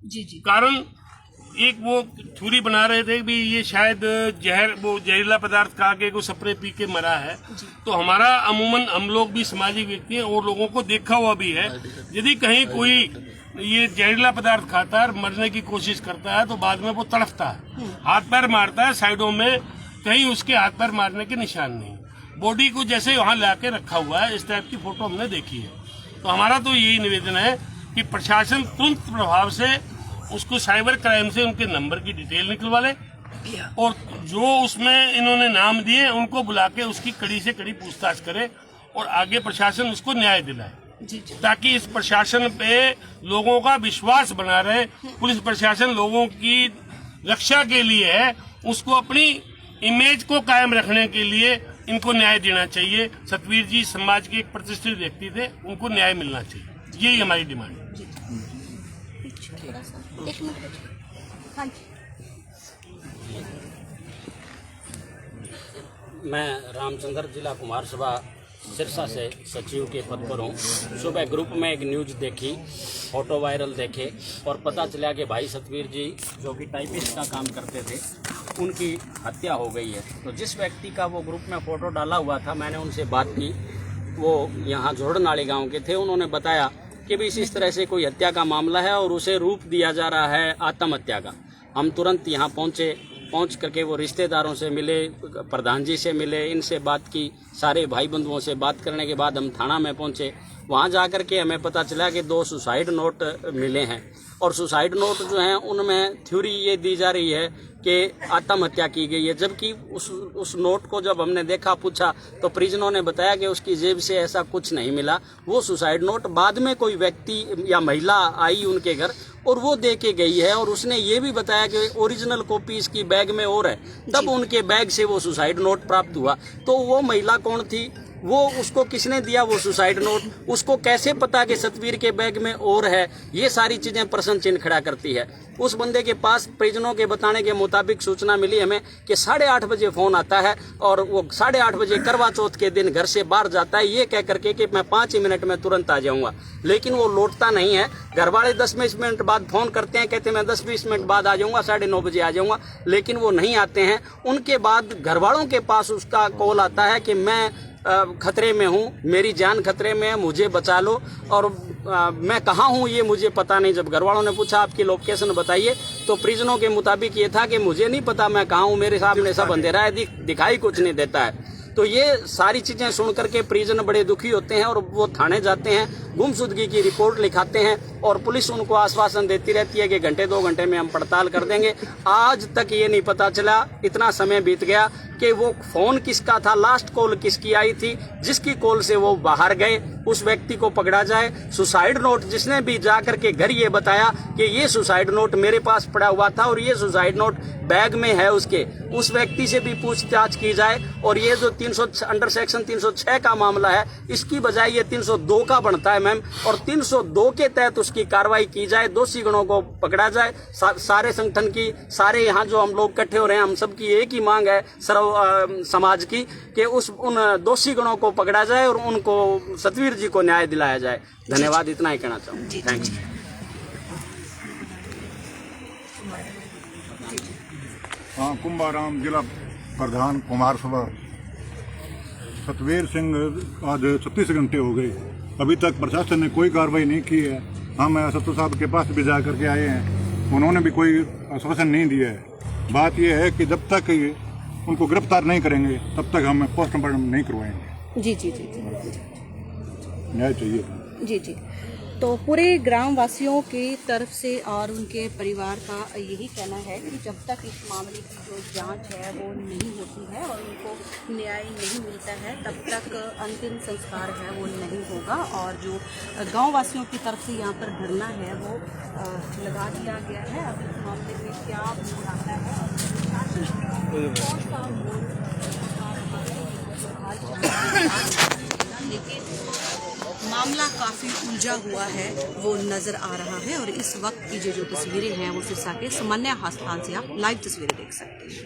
जी जी। कारण एक वो थ्योरी बना रहे थे कि ये शायद जहरीला पदार्थ खा के कोई स्प्रे पी के मरा है। तो हमारा अमूमन हम लोग भी सामाजिक व्यक्ति हैं और लोगों को देखा हुआ भी है, यदि कहीं कोई ये जहरीला पदार्थ खाता है मरने की कोशिश करता है तो बाद में वो तड़फता है, हाथ पैर मारता है, साइडों में कहीं उसके हाथ पैर मारने के निशान नहीं, बॉडी को जैसे वहां लाके रखा हुआ है, इस टाइप की फोटो हमने देखी है। तो हमारा तो यही निवेदन है कि प्रशासन तुरंत प्रभाव से उसको साइबर क्राइम से उनके नंबर की डिटेल निकलवा ले और जो उसमें इन्होंने नाम दिए उनको बुला के उसकी कड़ी से कड़ी पूछताछ करे और आगे प्रशासन उसको न्याय दिलाए, ताकि इस प्रशासन पे लोगों का विश्वास बना रहे। पुलिस प्रशासन लोगों की रक्षा के लिए है, उसको अपनी इमेज को कायम रखने के लिए इनको न्याय देना चाहिए। सतवीर जी समाज के एक प्रतिष्ठित व्यक्ति थे, उनको न्याय मिलना चाहिए, यही हमारी डिमांड है। मैं रामचंद्र जिला कुमार सभा सिरसा से सचिव के पद पर हूँ। सुबह ग्रुप में एक न्यूज़ देखी, फोटो वायरल देखे और पता चला कि भाई सतवीर जी जो कि टाइपिस्ट का काम करते थे उनकी हत्या हो गई है। तो जिस व्यक्ति का वो ग्रुप में फ़ोटो डाला हुआ था, मैंने उनसे बात की, वो यहाँ जोड़नाली गांव के थे। उन्होंने बताया कि भी इस तरह से कोई हत्या का मामला है और उसे रूप दिया जा रहा है आत्महत्या का। हम तुरंत यहाँ पहुँच करके वो रिश्तेदारों से मिले, प्रधान जी से मिले, इनसे बात की, सारे भाई बंधुओं से बात करने के बाद हम थाना में पहुँचे। वहाँ जाकर के हमें पता चला कि 2 सुसाइड नोट मिले हैं और सुसाइड नोट जो हैं उनमें थ्योरी ये दी जा रही है कि आत्महत्या की गई है, जबकि उस नोट को जब हमने देखा, पूछा तो परिजनों ने बताया कि उसकी जेब से ऐसा कुछ नहीं मिला। वो सुसाइड नोट बाद में कोई व्यक्ति या महिला आई उनके घर और वो दे के गई है और उसने ये भी बताया कि ओरिजिनल कॉपी इसकी बैग में और है, तब उनके बैग से वो सुसाइड नोट प्राप्त हुआ। तो वो महिला कौन थी, वो उसको किसने दिया वो सुसाइड नोट, उसको कैसे पता कि सतवीर के बैग में और है, ये सारी चीजें प्रश्न चिन्ह खड़ा करती है। उस बंदे के पास परिजनों के बताने के मुताबिक सूचना मिली हमें कि 8:30 बजे फोन आता है और वो 8:30 बजे करवा चौथ के दिन घर से बाहर जाता है ये कह करके कि मैं 5 ही मिनट में तुरंत आ जाऊंगा, लेकिन वो लौटता नहीं है। घर वाले 10-20 मिनट बाद फोन करते हैं, कहते हैं मैं 10-20 मिनट बाद आ जाऊंगा, 9:30 बजे आ जाऊंगा, लेकिन वो नहीं आते हैं। उनके बाद घर वालों के पास उसका कॉल आता है कि मैं खतरे में हूँ, मेरी जान खतरे में है, मुझे बचा लो, और मैं कहाँ हूँ ये मुझे पता नहीं। जब घर वालों ने पूछा आपकी लोकेशन बताइए तो परिजनों के मुताबिक ये था कि मुझे नहीं पता मैं कहाँ हूँ, मेरे सामने सब अंधेरा है, दिखाई कुछ नहीं देता है। तो ये सारी चीजें सुन करके परिजन बड़े दुखी होते हैं और वो थाने जाते हैं, गुमशुदगी की रिपोर्ट लिखाते हैं और पुलिस उनको आश्वासन देती रहती है कि घंटे 2 घंटे में हम पड़ताल कर देंगे। आज तक ये नहीं पता चला, इतना समय बीत गया कि वो फोन किसका था, लास्ट कॉल किसकी आई थी, जिसकी कॉल से वो बाहर गए उस व्यक्ति को पकड़ा जाए। सुसाइड नोट जिसने भी जाकर के घर ये बताया कि ये सुसाइड नोट मेरे पास पड़ा हुआ था और ये सुसाइड नोट बैग में है उसके, उस व्यक्ति से भी पूछताछ की जाए और ये जो 300 अंडर सेक्शन 306 का मामला है इसकी बजाय ये 302 का बनता है मैम, और 302 के तहत उसकी कार्रवाई की जाए, दोषी गणों को पकड़ा जाए। सारे संगठन की, सारे यहाँ जो हम लोग इकट्ठे हो रहे हैं, हम सबकी एक ही मांग है समाज की कि उन दोषी गणों को पकड़ा जाए और उनको सतवीर जी को न्याय दिलाया जाए। धन्यवाद, इतना ही कहना चाहूँगा। थैंक्स। हाँ, कुंभाराम जिला प्रधान कुमार सभा। सतवीर सिंह आज 36 घंटे हो गए, अभी तक प्रशासन ने कोई कार्रवाई नहीं की है। हम सत्तू साहब के पास भी जा करके आए हैं, उन्होंने भी कोई आश्वासन नहीं दिया है। बात यह है कि जब तक उनको गिरफ्तार नहीं करेंगे तब तक हम पोस्टमार्टम नहीं करवाएंगे। जी जी जी न्याय चाहिए। जी जी। तो पूरे ग्राम वासियों की तरफ से और उनके परिवार का यही कहना है कि जब तक इस मामले की जो जांच है वो नहीं होती है और उनको न्याय नहीं मिलता है तब तक अंतिम संस्कार है वो नहीं होगा। और जो गांव वासियों की तरफ से यहाँ पर धरना है वो लगा दिया गया है। अब इस मामले में क्या आता है, लेकिन मामला काफ़ी उलझा हुआ है वो नज़र आ रहा है। और इस वक्त की जो तस्वीरें हैं वो सिरसा के सामान्य स्थान से आप लाइव तस्वीरें देख सकते हैं।